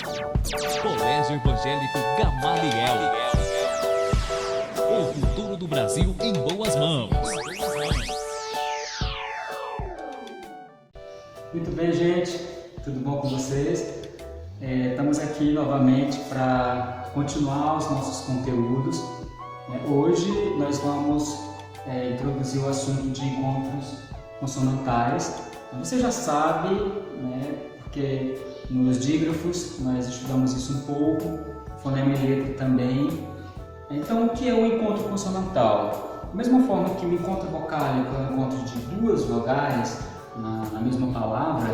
Colégio Evangélico Gamaliel. O futuro do Brasil em boas mãos. Muito bem, gente. Tudo bom com vocês? Estamos aqui novamente para continuar os nossos conteúdos. Hoje nós vamos introduzir o assunto de encontros consonantais. Você já sabe, porque nos dígrafos nós estudamos isso um pouco, fonema e letra também. Então, o que é o encontro consonantal? Da mesma forma que o encontro vocálico é o encontro de duas vogais na mesma palavra,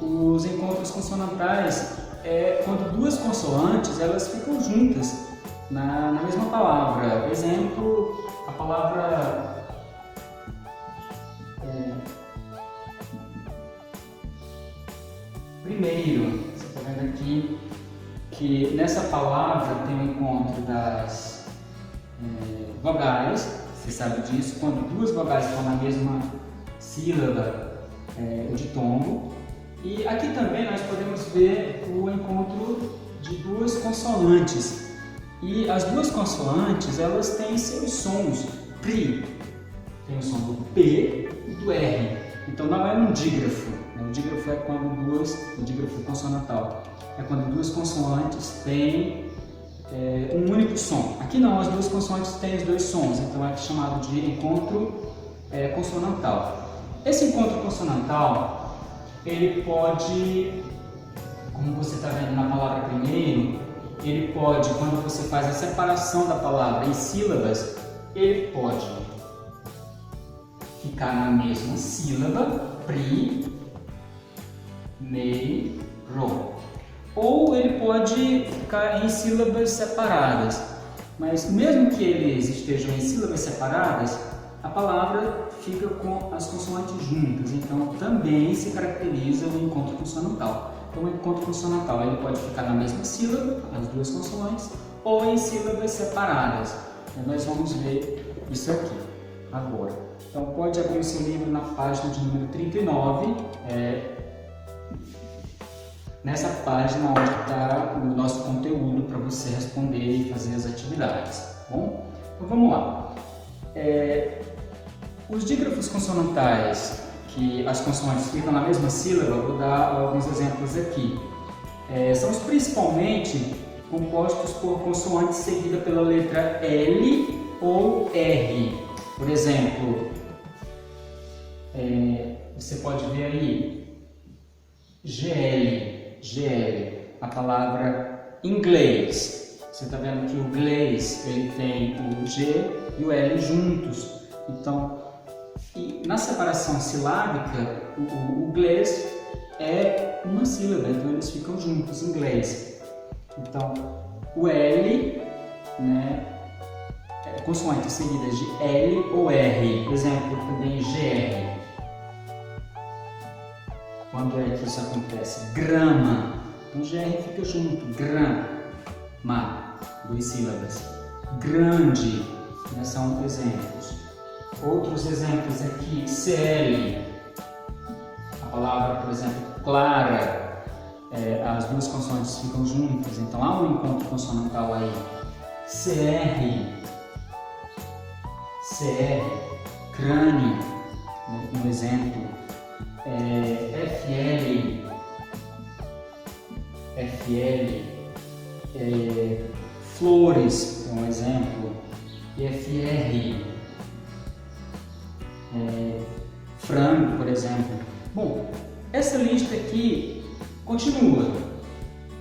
os encontros consonantais é quando duas consoantes elas ficam juntas na mesma palavra. Exemplo, a palavra primeiro. Você está vendo aqui que nessa palavra tem o encontro das vogais. Você sabe disso, quando duas vogais estão na mesma sílaba, o ditongo. E aqui também nós podemos ver o encontro de duas consoantes. E as duas consoantes, elas têm seus sons. Pri tem o som do P e do R. Então não é um dígrafo. O dígrafo é quando o dígrafo consonantal é quando duas consoantes têm um único som. Aqui não, as duas consoantes têm os dois sons, então é chamado de encontro consonantal. Esse encontro consonantal, ele pode, como você está vendo na palavra primeiro, ele pode, quando você faz a separação da palavra em sílabas, ele pode ficar na mesma sílaba, pri, mei, ro. Ou ele pode ficar em sílabas separadas. Mas mesmo que eles estejam em sílabas separadas, a palavra fica com as consoantes juntas. Então também se caracteriza o encontro consonantal. Então o encontro consonantal ele pode ficar na mesma sílaba, as duas consoantes, ou em sílabas separadas. Então, nós vamos ver isso aqui agora. Então pode abrir o seu livro na página de número 39. Nessa página onde está o nosso conteúdo para você responder e fazer as atividades, tá bom? Então vamos lá. Os dígrafos consonantais, que as consoantes ficam na mesma sílaba, vou dar alguns exemplos aqui. São principalmente compostos por consoantes seguidas pela letra L ou R. Por exemplo, você pode ver aí GL, a palavra inglês. Você está vendo que o inglês ele tem o G e o L juntos. Então, na separação silábica, o inglês é uma sílaba, então eles ficam juntos, inglês. Então, o L, consoantes seguidas de L ou R. Por exemplo, também GR. Quando é que isso acontece? Grama. Então, GR fica junto. Grama. Duas sílabas. Grande. São exemplos. Outros exemplos aqui. CL. A palavra, por exemplo, clara. As duas consoantes ficam juntas. Então, há um encontro consonantal aí. CR. Crânio. No exemplo. FL, flores, é um exemplo, FR, frango, por exemplo. Bom, essa lista aqui continua.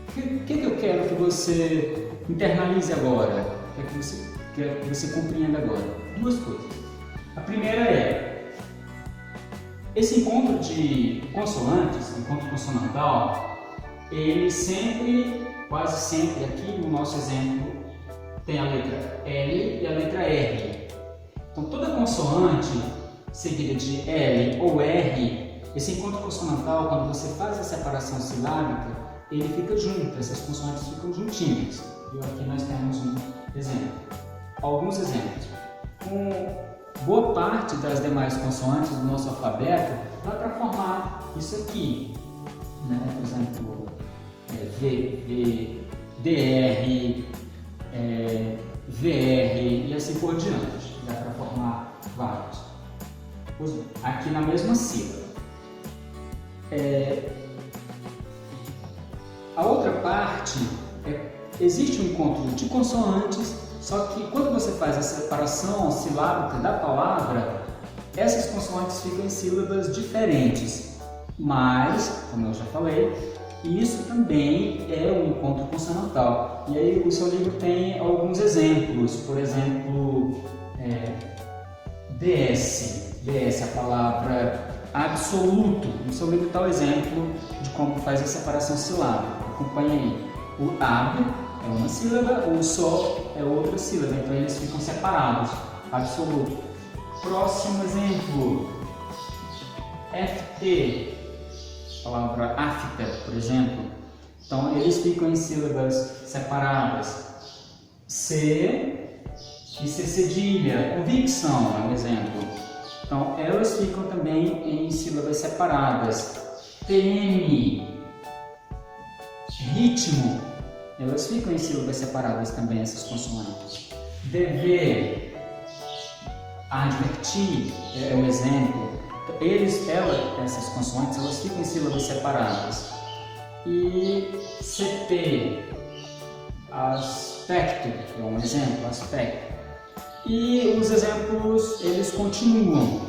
O que eu quero que você internalize agora? O que quero que você compreenda agora? Duas coisas. A primeira esse encontro de consoantes, encontro consonantal, ele sempre, quase sempre aqui no nosso exemplo, tem a letra L e a letra R. Então toda consoante seguida de L ou R, esse encontro consonantal, quando você faz a separação silábica, ele fica junto, essas consoantes ficam juntinhas. E aqui nós temos um exemplo. Alguns exemplos. Boa parte das demais consoantes do nosso alfabeto dá para formar isso aqui, Por exemplo, DR, VR e assim por diante. Dá para formar vários. Aqui na mesma sílaba. A outra parte existe um encontro de consoantes, só que quando você faz a separação silábica da palavra, essas consoantes ficam em sílabas diferentes. Mas, como eu já falei, isso também é um encontro consonantal. E aí o seu livro tem alguns exemplos, por exemplo, DS, a palavra absoluto. No seu livro está o exemplo de como faz a separação silábica. Acompanhe aí. O AB é uma sílaba, o SO é outra sílaba, então eles ficam separados. Absoluto. Próximo exemplo. FT, a palavra afta, por exemplo. Então eles ficam em sílabas separadas. C e C cedilha. Convicção é um exemplo. Então elas ficam também em sílabas separadas. TM, ritmo, elas ficam em sílabas separadas também, essas consoantes. DV, advertir é um exemplo. Essas consoantes, elas ficam em sílabas separadas. E CP, aspecto, é um exemplo, aspecto. E os exemplos, eles continuam.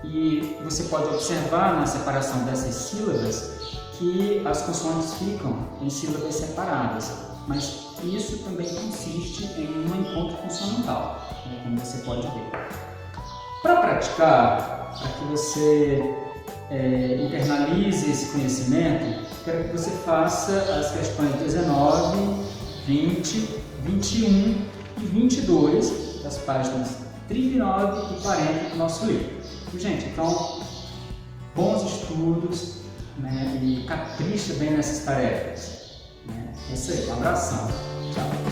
E você pode observar na separação dessas sílabas que as consoantes ficam em sílabas separadas, mas isso também consiste em um encontro consonantal, como você pode ver. Para praticar, para que você internalize esse conhecimento, quero que você faça as questões 19, 20, 21 e 22 das páginas 39 e 40 do nosso livro. Gente, então, bons estudos, né, e capricha bem nessas tarefas. Né? É isso aí, um abração. Tchau.